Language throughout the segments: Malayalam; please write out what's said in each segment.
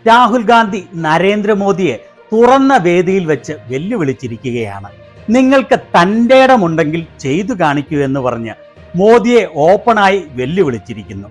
രാഹുൽ ഗാന്ധി നരേന്ദ്രമോദിയെ തുറന്ന വേദിയിൽ വെച്ച് വെല്ലുവിളിച്ചിരിക്കുകയാണ്. നിങ്ങൾക്ക് തൻ്റെ ഇടമുണ്ടെങ്കിൽ ചെയ്തു കാണിക്കൂ എന്ന് പറഞ്ഞ് മോദിയെ ഓപ്പണായി വെല്ലുവിളിച്ചിരിക്കുന്നു.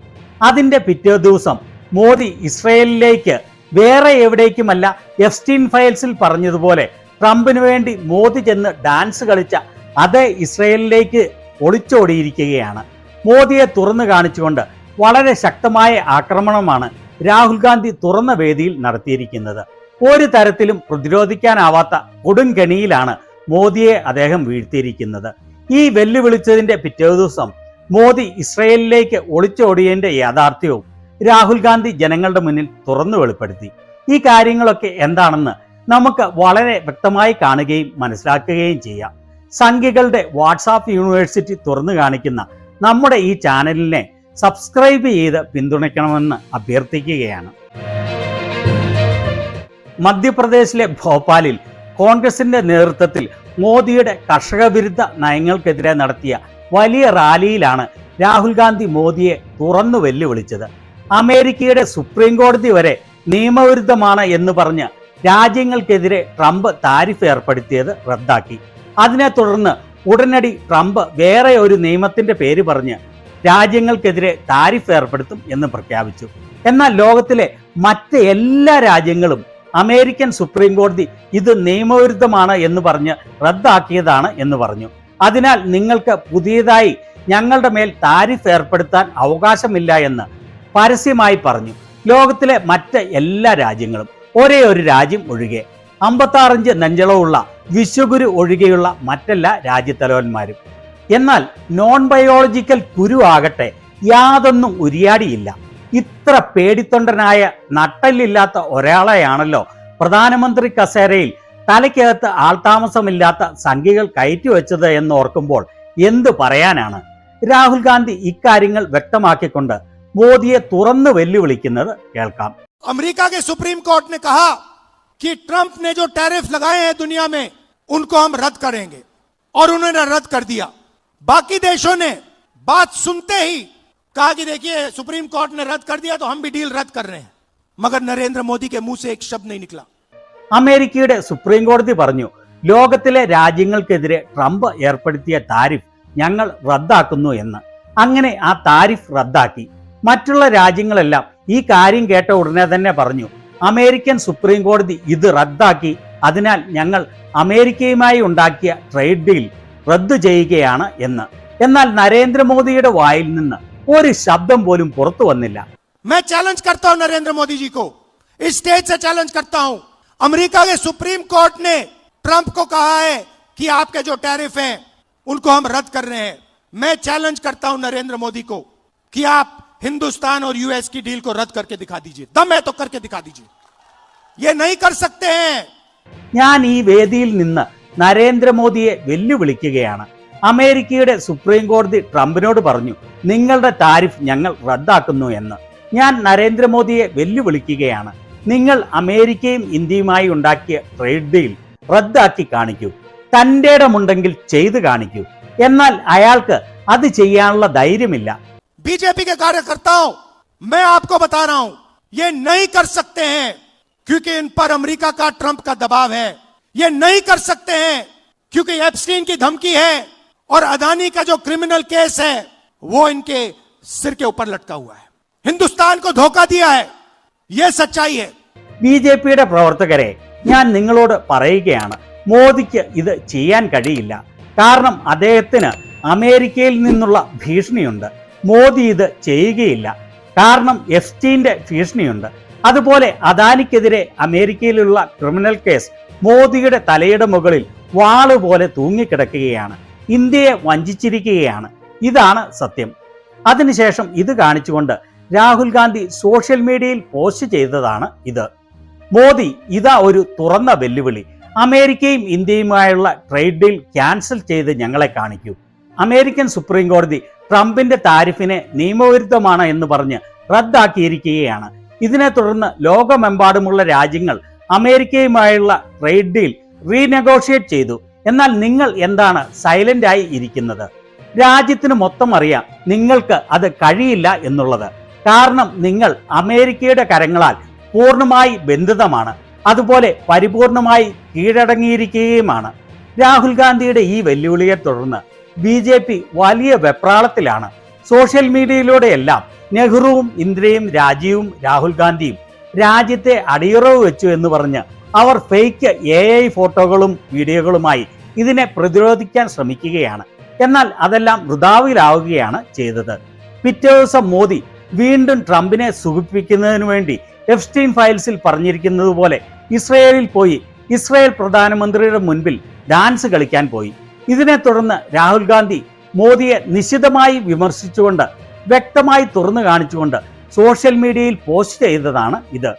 അതിൻ്റെ പിറ്റേ ദിവസം മോദി ഇസ്രയേലിലേക്ക് വേറെ എവിടേക്കുമല്ല, എഫ്സ്റ്റീൻ ഫയൽസിൽ പറഞ്ഞതുപോലെ ട്രംപിന് വേണ്ടി മോദി ചെന്ന് ഡാൻസ് കളിച്ച അതേ ഇസ്രയേലിലേക്ക് ഒളിച്ചോടിയിരിക്കുകയാണ്. മോദിയെ തുറന്നു കാണിച്ചുകൊണ്ട് വളരെ ശക്തമായ ആക്രമണമാണ് രാഹുൽ ഗാന്ധി തുറന്ന വേദിയിൽ നടത്തിയിരിക്കുന്നത്. ഒരു തരത്തിലും പ്രതിരോധിക്കാനാവാത്ത കൊടുങ്കണിയിലാണ് മോദിയെ അദ്ദേഹം വീഴ്ത്തിയിരിക്കുന്നത്. ഈ വെല്ലുവിളിച്ചതിന്റെ പിറ്റേ ദിവസം മോദി ഇസ്രയേലിലേക്ക് ഒളിച്ചോടിയതിന്റെ യാഥാർത്ഥ്യവും രാഹുൽ ഗാന്ധി ജനങ്ങളുടെ മുന്നിൽ തുറന്നു വെളിപ്പെടുത്തി. ഈ കാര്യങ്ങളൊക്കെ എന്താണെന്ന് നമുക്ക് വളരെ വ്യക്തമായി കാണുകയും മനസ്സിലാക്കുകയും ചെയ്യാം. സംഖ്യകളുടെ വാട്സാപ്പ് യൂണിവേഴ്സിറ്റി തുറന്നു കാണിക്കുന്ന നമ്മുടെ ഈ ചാനലിനെ സബ്സ്ക്രൈബ് ചെയ്ത് പിന്തുണയ്ക്കണമെന്ന് അഭ്യർത്ഥിക്കുകയാണ്. മധ്യപ്രദേശിലെ ഭോപ്പാലിൽ കോൺഗ്രസിന്റെ നേതൃത്വത്തിൽ മോദിയുടെ കർഷക വിരുദ്ധ നയങ്ങൾക്കെതിരെ നടത്തിയ വലിയ റാലിയിലാണ് രാഹുൽ ഗാന്ധി മോദിയെ തുറന്നു വെല്ലുവിളിച്ചത്. അമേരിക്കയുടെ സുപ്രീം കോടതി വരെ നിയമവിരുദ്ധമാണ് എന്ന് പറഞ്ഞ് രാജ്യങ്ങൾക്കെതിരെ ട്രംപ് താരിഫ് ഏർപ്പെടുത്തിയത് റദ്ദാക്കി. അതിനെ തുടർന്ന് ഉടനടി ട്രംപ് വേറെ ഒരു നിയമത്തിന്റെ പേര് പറഞ്ഞ് രാജ്യങ്ങൾക്കെതിരെ താരിഫ് ഏർപ്പെടുത്തും എന്ന് പ്രഖ്യാപിച്ചു. എന്നാൽ ലോകത്തിലെ മറ്റ് എല്ലാ രാജ്യങ്ങളും അമേരിക്കൻ സുപ്രീം കോടതി ഇത് നിയമവിരുദ്ധമാണ് എന്ന് പറഞ്ഞ് റദ്ദാക്കിയതാണ് എന്ന് പറഞ്ഞു. അതിനാൽ നിങ്ങൾക്ക് പുതിയതായി ഞങ്ങളുടെ മേൽ താരിഫ് ഏർപ്പെടുത്താൻ അവകാശമില്ല എന്ന് പരസ്യമായി പറഞ്ഞു. ലോകത്തിലെ മറ്റ് എല്ലാ രാജ്യങ്ങളും, ഒരേ ഒരു രാജ്യം ഒഴികെ, 56 ഇഞ്ച് നെഞ്ചളവുള്ള വിശ്വഗുരു ഒഴികെയുള്ള മറ്റെല്ലാ രാജ്യത്തലവന്മാരും. എന്നാൽ നോൺ ബയോളജിക്കൽ കുരു ആകട്ടെ യാതൊന്നും ഉരിയാടിയില്ല. ഇത്ര പേടിത്തൊണ്ടനായ നട്ടല്ലില്ലാത്ത ഒരാളെയാണല്ലോ പ്രധാനമന്ത്രി കസേരയിൽ തലയ്ക്കകത്ത് ആൾതാമസമില്ലാത്ത സംഖ്യകൾ കയറ്റിവെച്ചത് എന്ന് ഓർക്കുമ്പോൾ എന്ത് പറയാനാണ്. രാഹുൽ ഗാന്ധി ഇക്കാര്യങ്ങൾ വ്യക്തമാക്കിക്കൊണ്ട് മോദിയെ തുറന്നു വെല്ലുവിളിക്കുന്നത് കേൾക്കാം. अमेरिका के सुप्रीम कोर्ट ने कहा कि ट्रंप ने जो टैरिफ लगाए हैं दुनिया में उनको हम रद्द करेंगे, और उन्होंने रद्द कर दिया. बाकी देशों ने बात सुनते ही कहा कि देखिए सुप्रीम कोर्ट ने रद्द कर दिया तो हम भी डील रद्द कर रहे हैं. मगर नरेंद्र मोदी के मुंह से एक शब्द नहीं निकला. അമേരിക്കയുടെ സുപ്രീം കോടതി പറഞ്ഞു, ലോകത്തിലെ രാജ്യങ്ങൾക്കെതിരെ ട്രംപ് ഏർപ്പെടുത്തിയ താരിഫ് ഞങ്ങൾ റദ്ദാക്കുന്നു എന്ന്. അങ്ങനെ ആ താരിഫ് റദ്ദാക്കി. മറ്റുള്ള രാജ്യങ്ങളെല്ലാം ഈ കാര്യം കേട്ട ഉടനെ തന്നെ പറഞ്ഞു, അമേരിക്കൻ സുപ്രീം കോടതി ഇത് റദ്ദാക്കി, അതിനാൽ ഞങ്ങൾ അമേരിക്കയുമായി ഉണ്ടാക്കിയ ട്രേഡ് ഡീൽ റദ്ദു ചെയ്യുകയാണ് എന്ന്. എന്നാൽ നരേന്ദ്രമോദിയുടെ വായിൽ നിന്ന് ഒരു ശബ്ദം പോലും പുറത്തു വന്നില്ല. मैं चैलेंज करता हूं नरेंद्र मोदी जी को, इस स्टेज से चैलेंज करता हूं. अमेरिका के सुप्रीम कोर्ट ने ट्रंप को कहा है कि आपके जो टैरिफ हैं उनको हम रद्द कर रहे हैं. मैं चैलेंज करता हूं नरेंद्र मोदी को कि आप हिंदुस्तान और यूएस की डील को रद्द करके दिखा दीजिए. दम है तो करके दिखा दीजिए. ये नहीं कर सकते हैं. ഞാൻ ഈ വേദിയിൽ നിന്ന് നരേന്ദ്രമോദിയെ വെല്ലുവിളിക്കുകയാണ്. അമേരിക്കയുടെ സുപ്രീം കോടതി ട്രംപിനോട് പറഞ്ഞു, നിങ്ങളുടെ താരിഫ് ഞങ്ങൾ റദ്ദാക്കുന്നു എന്ന്. ഞാൻ നരേന്ദ്രമോദിയെ വെല്ലുവിളിക്കുകയാണ്, നിങ്ങൾ അമേരിക്കയും ഇന്ത്യയുമായി ഉണ്ടാക്കിയ ട്രേഡ് ഡീൽ റദ്ദാക്കി കാണിക്കൂ. തൻ്റെ ഇടമുണ്ടെങ്കിൽ ചെയ്തു കാണിക്കൂ. എന്നാൽ അയാൾക്ക് അത് ചെയ്യാനുള്ള ധൈര്യമില്ല. बीजेपी के कार्यकर्ताओं, मैं आपको बता रहा हूं, ये नहीं कर सकते हैं क्योंकि इन पर अमेरिका का ट्रंप का दबाव है. ये नहीं कर सकते हैं क्योंकि एप्स्टीन की धमकी है और अदानी का जो क्रिमिनल केस है वो इनके सिर के ऊपर लटका हुआ है. हिंदुस्तान को धोखा दिया है. ये सच्चाई है. ബിജെപിയുടെ പ്രവർത്തകരെ ഞാൻ നിങ്ങളോട് പറയുകയാണ്, മോദിക്ക് ഇത് ചെയ്യാൻ കഴിയില്ല. കാരണം അദ്ദേഹത്തിന് അമേരിക്കയിൽ നിന്നുള്ള ഭീഷണിയുണ്ട്. മോദി ഇത് ചെയ്യുകയില്ല. കാരണം എഫ്സ്റ്റീന്റെ ഭീഷണിയുണ്ട്. അതുപോലെ അദാനിക്കെതിരെ അമേരിക്കയിലുള്ള ക്രിമിനൽ കേസ് മോദിയുടെ തലയുടെ മുകളിൽ വാള് പോലെ തൂങ്ങിക്കിടക്കുകയാണ്. ഇന്ത്യയെ വഞ്ചിച്ചിരിക്കുകയാണ്. ഇതാണ് സത്യം. അതിനുശേഷം ഇത് കാണിച്ചുകൊണ്ട് രാഹുൽ ഗാന്ധി സോഷ്യൽ മീഡിയയിൽ പോസ്റ്റ് ചെയ്തതാണ് ഇത്. മോദി ഇതാ ഒരു തുറന്ന വെല്ലുവിളി, അമേരിക്കയും ഇന്ത്യയുമായുള്ള ട്രേഡ് ഡീൽ ക്യാൻസൽ ചെയ്ത് ഞങ്ങളെ കാണിക്കൂ. അമേരിക്കൻ സുപ്രീം കോടതി ട്രംപിന്റെ താരിഫിനെ നിയമവിരുദ്ധമാണ് എന്ന് പറഞ്ഞ് റദ്ദാക്കിയിരിക്കുകയാണ്. ഇതിനെ തുടർന്ന് ലോകമെമ്പാടുമുള്ള രാജ്യങ്ങൾ അമേരിക്കയുമായുള്ള ട്രേഡ് ഡീൽ റീനെഗോഷിയേറ്റ് ചെയ്തു. എന്നാൽ നിങ്ങൾ എന്താണ് സൈലന്റ് ആയി ഇരിക്കുന്നത്? രാജ്യത്തിന് മൊത്തം അറിയാം നിങ്ങൾക്ക് അത് കഴിയില്ല എന്നുള്ളത്. കാരണം നിങ്ങൾ അമേരിക്കയുടെ കരങ്ങളാൽ പൂർണ്ണമായി ബന്ധിതമാണ്, അതുപോലെ പരിപൂർണമായി കീഴടങ്ങിയിരിക്കുകയുമാണ്. രാഹുൽ ഗാന്ധിയുടെ ഈ വെല്ലുവിളിയെ തുടർന്ന് BJP വലിയ വെപ്രാളത്തിലാണ്. സോഷ്യൽ മീഡിയയിലൂടെയെല്ലാം നെഹ്റുവും ഇന്ദിരയും രാജീവും രാഹുൽ ഗാന്ധിയും രാജ്യത്തെ അടിയറവ് വെച്ചു എന്ന് പറഞ്ഞ് അവർ ഫേക്ക് AI ഫോട്ടോകളും വീഡിയോകളുമായി ഇതിനെ പ്രതിരോധിക്കാൻ ശ്രമിക്കുകയാണ്. എന്നാൽ അതെല്ലാം വൃഥാവിലാവുകയാണ് ചെയ്തത്. പിറ്റേ ദിവസം മോദി വീണ്ടും ട്രംപിനെ സുഖിപ്പിക്കുന്നതിനു വേണ്ടി എപ്സ്റ്റീൻ ഫയൽസിൽ പറഞ്ഞിരിക്കുന്നത് പോലെ ഇസ്രയേലിൽ പോയി ഇസ്രയേൽ പ്രധാനമന്ത്രിയുടെ മുൻപിൽ ഡാൻസ് കളിക്കാൻ പോയി. ഇതിനെ തുടർന്ന് രാഹുൽ ഗാന്ധി മോദിയെ നിശിതമായി വിമർശിച്ചുകൊണ്ട് വ്യക്തമായി തുറന്നു കാണിച്ചുകൊണ്ട് സോഷ്യൽ മീഡിയയിൽ പോസ്റ്റ് ചെയ്തതാണ് ഇത്.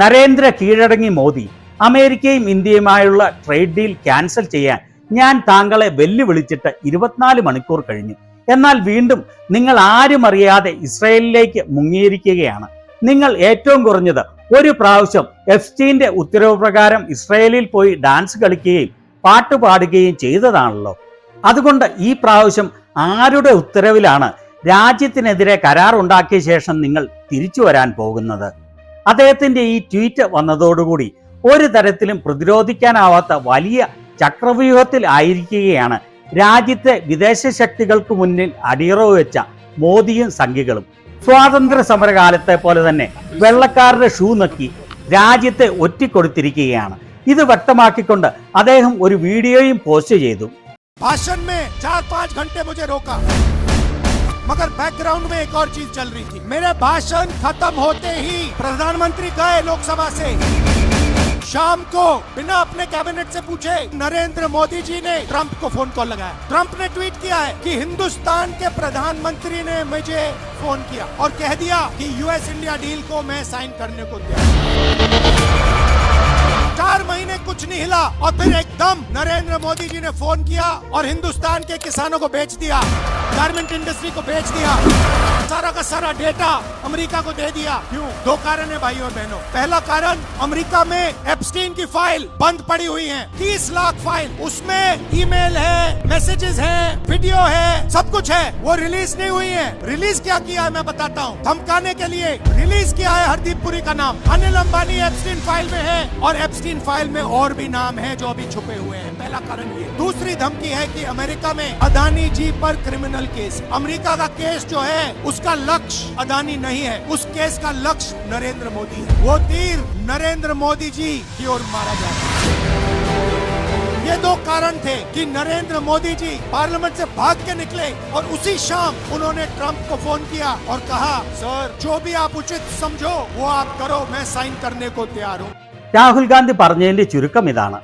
നരേന്ദ്ര കീഴടങ്ങി മോദി, അമേരിക്കയും ഇന്ത്യയുമായുള്ള ട്രേഡ് ഡീൽ ക്യാൻസൽ ചെയ്യാൻ ഞാൻ താങ്കളെ വെല്ലുവിളിച്ചിട്ട് 24 മണിക്കൂർ കഴിഞ്ഞു. എന്നാൽ വീണ്ടും നിങ്ങൾ ആരും അറിയാതെ ഇസ്രയേലിലേക്ക് മുങ്ങിയിരിക്കുകയാണ്. നിങ്ങൾ ഏറ്റവും കുറഞ്ഞത് ഒരു പ്രാവശ്യം എപ്സ്റ്റീന്റെ ഉത്തരവ് പ്രകാരം ഇസ്രയേലിൽ പോയി ഡാൻസ് കളിക്കുകയും പാട്ട് പാടുകയും ചെയ്തതാണല്ലോ. അതുകൊണ്ട് ഈ പ്രാവശ്യം ആരുടെ ഉത്തരവിലാണ് രാജ്യത്തിനെതിരെ കരാർ ഉണ്ടാക്കിയ ശേഷം നിങ്ങൾ തിരിച്ചു വരാൻ പോകുന്നത്? അദ്ദേഹത്തിന്റെ ഈ ട്വീറ്റ് വന്നതോടുകൂടി ഒരു തരത്തിലും പ്രതിരോധിക്കാനാവാത്ത വലിയ ചക്രവ്യൂഹത്തിൽ ആയിരിക്കുകയാണ് രാജ്യത്തെ വിദേശ ശക്തികൾക്ക് മുന്നിൽ അടിയറവ് വെച്ച മോദിയും സംഘികളും. സ്വാതന്ത്ര്യ സമരകാലത്തെ പോലെ തന്നെ വെള്ളക്കാരുടെ ഷൂ നക്കി രാജ്യത്തെ ഒറ്റിക്കൊടുത്തിരിക്കുകയാണ്. ഇത് വ്യക്തമാക്കിക്കൊണ്ട് അദ്ദേഹം ഒരു വീഡിയോയും പോസ്റ്റ് ചെയ്തു. भाषण में 4-5 घंटे मुझे रोका, मगर बैकग्राउंड में एक और चीज चल रही थी। मेरे भाषण खत्म होते ही प्रधानमंत्री गए लोकसभा से। शाम को बिना अपने कैबिनेट से पूछे नरेंद्र मोदी जी ने ट्रंप को फोन कॉल लगाया। ट्रंप ने ट्वीट किया है कि हिंदुस्तान के प्रधानमंत्री ने मुझे फोन किया और कह दिया कि US इंडिया डील को मैं साइन करने को तैयार। 4 महीने कुछ नहीं हिला और फिर एकदम नरेंद्र मोदी जी ने फोन किया और हिंदुस्तान के किसानों को बेच दिया, गारमेंट इंडस्ट्री को बेच दिया, सारा का सारा डेटा अमेरिका को दे दिया। क्यों? 2 कारण है भाइयों और बहनों। पहला कारण, अमेरिका में एप्स्टीन की फाइल बंद पड़ी हुई है, 30 लाख फाइल, उसमें ईमेल है, मैसेजेस है, वीडियो है, सब कुछ है, वो रिलीज नहीं हुई है। रिलीज क्या किया है मैं बताता हूँ। धमकाने के लिए रिलीज किया है हरदीप पुरी का नाम। अनिल अंबानी एप्स्टीन फाइल में है और एप्स्टीन फाइल में और भी नाम है जो अभी छुपे हुए हैं। पहला कारण ये। दूसरी धमकी है कि अमेरिका में अदानी जी पर क्रिमिनल केस, अमेरिका का केस जो है उसका लक्ष्य अदानी नहीं है, उस केस का लक्ष्य नरेंद्र मोदी है। वो तीर नरेंद्र मोदी जी की ओर मारा जाएगा। ये 2 कारण थे कि नरेंद्र मोदी जी पार्लियामेंट से भाग के निकले और उसी शाम उन्होंने ट्रंप को फोन किया और कहा, सर जो भी आप उचित समझो वो आप करो, मैं साइन करने को तैयार हूँ। രാഹുൽ ഗാന്ധി പറഞ്ഞതിന്റെ ചുരുക്കം ഇതാണ്.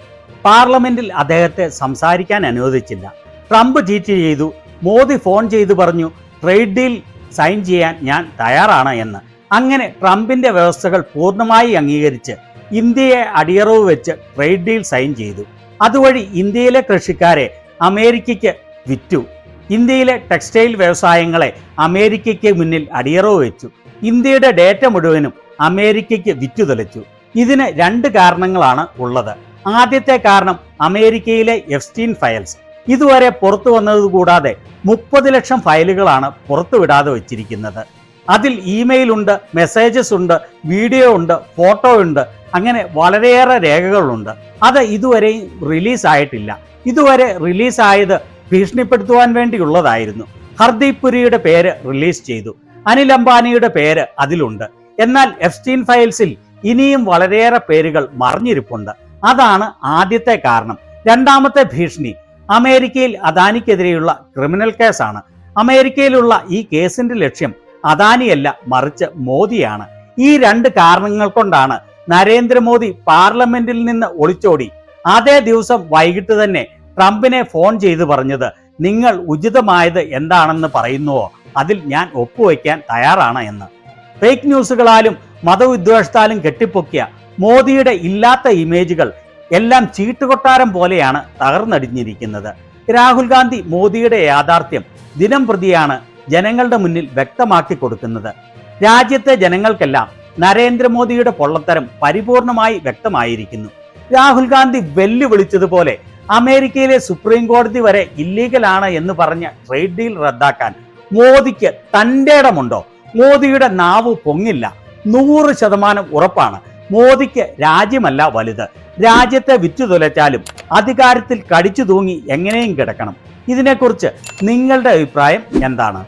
പാർലമെന്റിൽ അദ്ദേഹത്തെ സംസാരിക്കാൻ അനുവദിച്ചില്ല. ട്രംപ് ചീറ്റ് ചെയ്തു. മോദി ഫോൺ ചെയ്തു പറഞ്ഞു ട്രേഡ് ഡീൽ സൈൻ ചെയ്യാൻ ഞാൻ തയ്യാറാണ് എന്ന്. അങ്ങനെ ട്രംപിന്റെ വ്യവസ്ഥകൾ പൂർണ്ണമായി അംഗീകരിച്ച് ഇന്ത്യയെ അടിയറവ് വെച്ച് ട്രേഡ് ഡീൽ സൈൻ ചെയ്തു. അതുവഴി ഇന്ത്യയിലെ കൃഷിക്കാരെ അമേരിക്കയ്ക്ക് വിറ്റു. ഇന്ത്യയിലെ ടെക്സ്റ്റൈൽ വ്യവസായങ്ങളെ അമേരിക്കയ്ക്ക് മുന്നിൽ അടിയറവ് വെച്ചു. ഇന്ത്യയുടെ ഡേറ്റ മുഴുവനും അമേരിക്കയ്ക്ക് വിറ്റുതെളിച്ചു. ഇതിന് 2 കാരണങ്ങളാണ് ഉള്ളത്. ആദ്യത്തെ കാരണം അമേരിക്കയിലെ എപ്സ്റ്റീൻ ഫയൽസ്. ഇതുവരെ പുറത്തു വന്നത് കൂടാതെ 30 ലക്ഷം ഫയലുകളാണ് പുറത്തുവിടാതെ വെച്ചിരിക്കുന്നത്. അതിൽ ഇമെയിൽ ഉണ്ട്, മെസ്സേജസ് ഉണ്ട്, വീഡിയോ ഉണ്ട്, ഫോട്ടോ ഉണ്ട്, അങ്ങനെ വളരെയേറെ രേഖകളുണ്ട്. അത് ഇതുവരെയും റിലീസ് ആയിട്ടില്ല. ഇതുവരെ റിലീസായത് ഭീഷണിപ്പെടുത്തുവാൻ വേണ്ടിയുള്ളതായിരുന്നു. ഹർദീപ് പുരിയുടെ പേര് റിലീസ് ചെയ്തു. അനിൽ അംബാനിയുടെ പേര് അതിലുണ്ട്. എന്നാൽ എപ്സ്റ്റീൻ ഫയൽസിൽ ഇനിയും വളരെയേറെ പേരുകൾ മറിഞ്ഞിരിപ്പുണ്ട്. അതാണ് ആദ്യത്തെ കാരണം. രണ്ടാമത്തെ ഭീഷണി അമേരിക്കയിൽ അദാനിക്കെതിരെയുള്ള ക്രിമിനൽ കേസാണ്. അമേരിക്കയിലുള്ള ഈ കേസിന്റെ ലക്ഷ്യം അദാനിയല്ല, മറിച്ച് മോദിയാണ്. ഈ 2 കാരണങ്ങൾ കൊണ്ടാണ് നരേന്ദ്രമോദി പാർലമെന്റിൽ നിന്ന് ഒളിച്ചോടി അതേ ദിവസം വൈകിട്ട് തന്നെ ട്രംപിനെ ഫോൺ ചെയ്ത് പറഞ്ഞത്, നിങ്ങൾ ഉചിതമായത് എന്താണെന്ന് പറയുന്നുവോ അതിൽ ഞാൻ ഒപ്പുവയ്ക്കാൻ തയ്യാറാണ് എന്ന്. ഫേക്ക് ന്യൂസുകളാലും മതവിദ്വേഷത്താലും കെട്ടിപ്പൊക്കിയ മോദിയുടെ ഇല്ലാത്ത ഇമേജുകൾ എല്ലാം ചീട്ടുകൊട്ടാരം പോലെയാണ് തകർന്നടിഞ്ഞിരിക്കുന്നത്. രാഹുൽ ഗാന്ധി മോദിയുടെ യാഥാർത്ഥ്യം ദിനം പ്രതിയാണ് ജനങ്ങളുടെ മുന്നിൽ വ്യക്തമാക്കി കൊടുക്കുന്നത്. രാജ്യത്തെ ജനങ്ങൾക്കെല്ലാം നരേന്ദ്രമോദിയുടെ പൊള്ളത്തരം പരിപൂർണമായി വ്യക്തമായിരിക്കുന്നു. രാഹുൽ ഗാന്ധി വെല്ലുവിളിച്ചതുപോലെ അമേരിക്കയിലെ സുപ്രീം കോടതി വരെ ഇല്ലീഗലാണ് എന്ന് പറഞ്ഞ ട്രേഡ് ഡീൽ റദ്ദാക്കാൻ മോദിക്ക് തന്റെ ഇടമുണ്ടോ? മോദിയുടെ നാവ് പൊങ്ങില്ല, 100% ഉറപ്പാണ്. മോദിക്ക് രാജ്യമല്ല വലുത്, രാജ്യത്തെ വിറ്റുതുലച്ചാലും അധികാരത്തിൽ കടിച്ചു തൂങ്ങി എങ്ങനെയും കിടക്കണം. ഇതിനെക്കുറിച്ച് നിങ്ങളുടെ അഭിപ്രായം എന്താണ്?